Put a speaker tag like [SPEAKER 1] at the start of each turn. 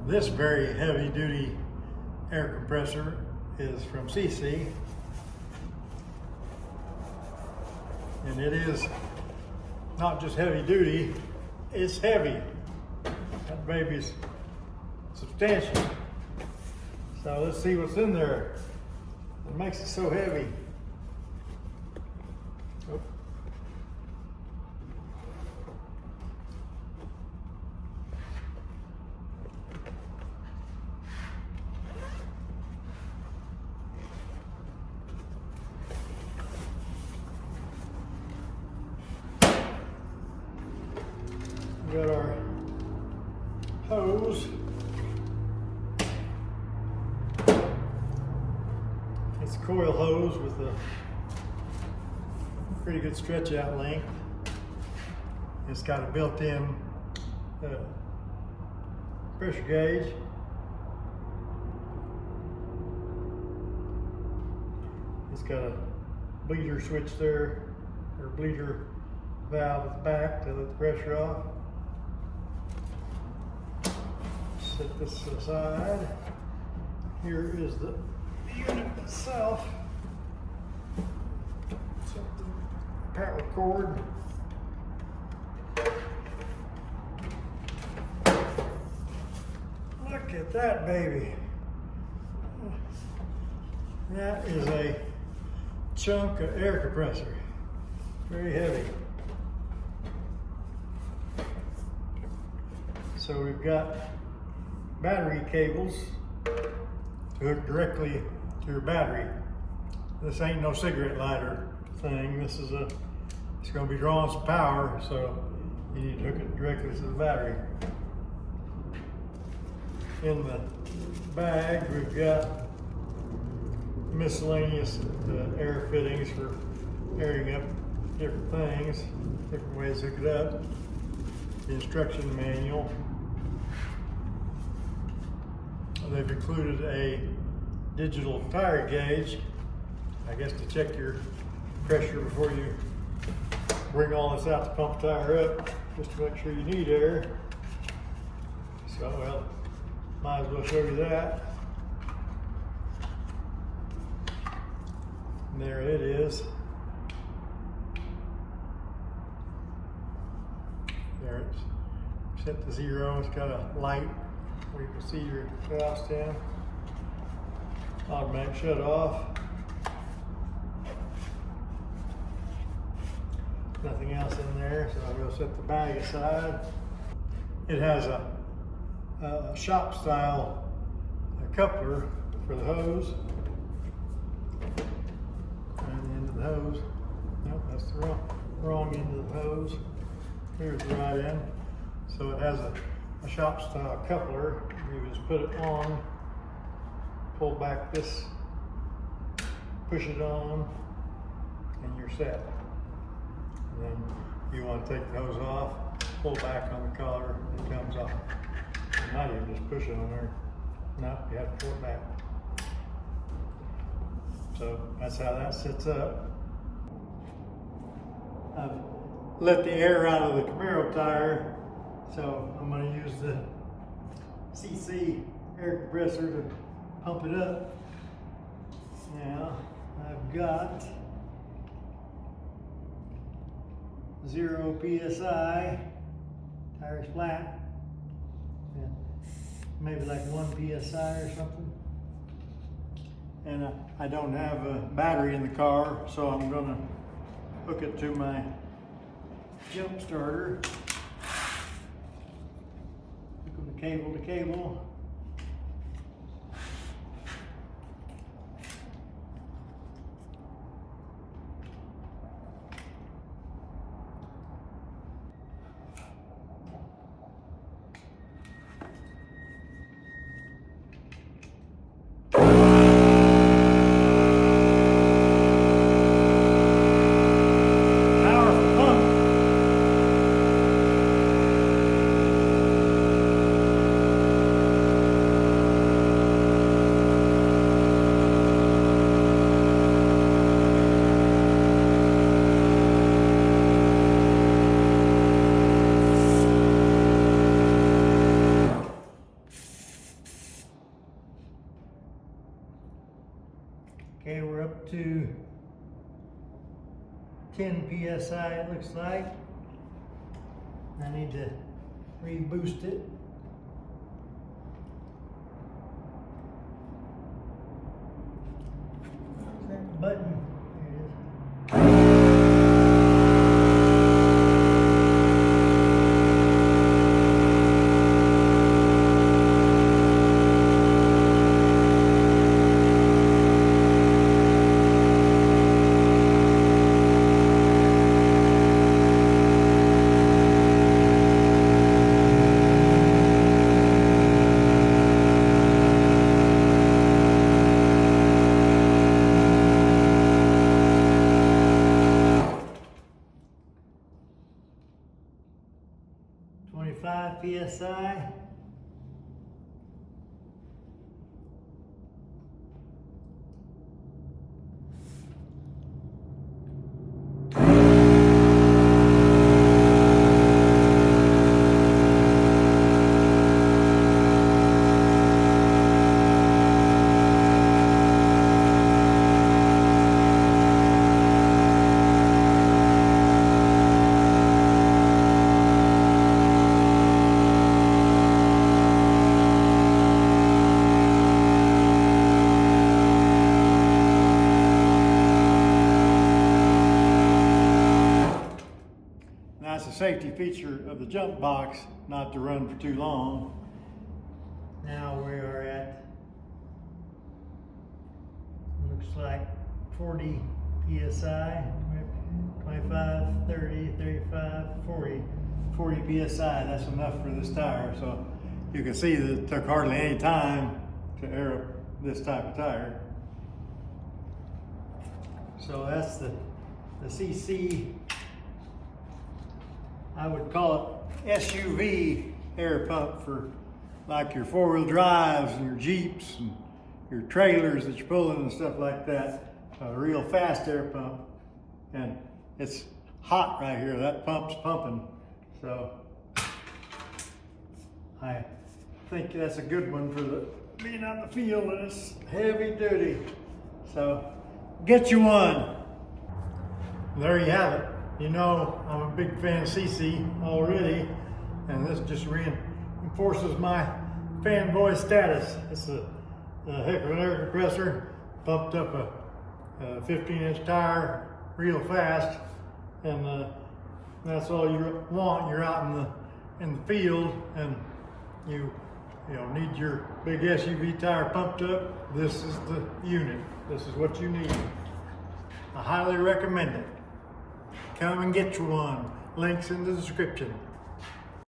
[SPEAKER 1] This very heavy duty air compressor is from Seesii, and it is not just heavy duty, it's heavy. That baby's substantial. So let's see what's in there that makes it so heavy. Oh. We got our hose. It's a coil hose with a pretty good stretch out length. It's got a built-in pressure gauge. It's got a bleeder switch there, or bleeder valve at the back to let the pressure off. Set this aside. Here is the unit itself. Set the power cord. Look at that baby. That is a chunk of air compressor. Very heavy. So we've got battery cables to hook directly to your battery. This ain't no cigarette lighter thing. This is it's gonna be drawing some power, so you need to hook it directly to the battery. In the bag, we've got miscellaneous air fittings for airing up different things, different ways to hook it up. The instruction manual. They've included a digital tire gauge, I guess, to check your pressure before you bring all this out to pump the tire up, just to make sure you need air. So, well, might as well show you that. And there it is. There it's set to 0. It's got a light where you can see your valve stem. Automatic shut off. Nothing else in there, so I'll go set the bag aside. It has a shop style coupler for the hose. And the end of the hose. Nope, that's the wrong end of the hose. Here's the right end. So it has a shop style coupler. You just put it on, pull back this, push it on, and you're set. And then you want to take the hose off, pull back on the collar, and it comes off. Now you just push it on there. No, you have to pull it back. So that's how that sits up. I've let the air out of the Camaro tire, so I'm going to use the Seesii air compressor to pump it up. Now I've got 0 PSI, tire's flat, and maybe like 1 PSI or something. And I don't have a battery in the car, so I'm going to hook it to my jump starter. Hook them cable to cable. Okay, we're up to 10 PSI it looks like. I need to reboost it. Where's that button? There it is. 25 PSI. That's a safety feature of the jump box, not to run for too long. Now we are at, looks like 40 PSI, 25, 30, 35, 40 PSI. That's enough for this tire. So you can see that it took hardly any time to air up this type of tire. So that's the Seesii, I would call it SUV air pump for like your four-wheel drives and your Jeeps and your trailers that you're pulling and stuff like that. A real fast air pump. And it's hot right here. That pump's pumping. So I think that's a good one for being out in the field, and it's heavy duty. So get you one. There you have it. You know, I'm a big fan of Seesii already, and this just reinforces my fanboy status. It's a heck of an air compressor, pumped up a 15-inch tire real fast, and that's all you want. You're out in the field, and you need your big SUV tire pumped up. This is the unit. This is what you need. I highly recommend it. Come and get you one. Links in the description.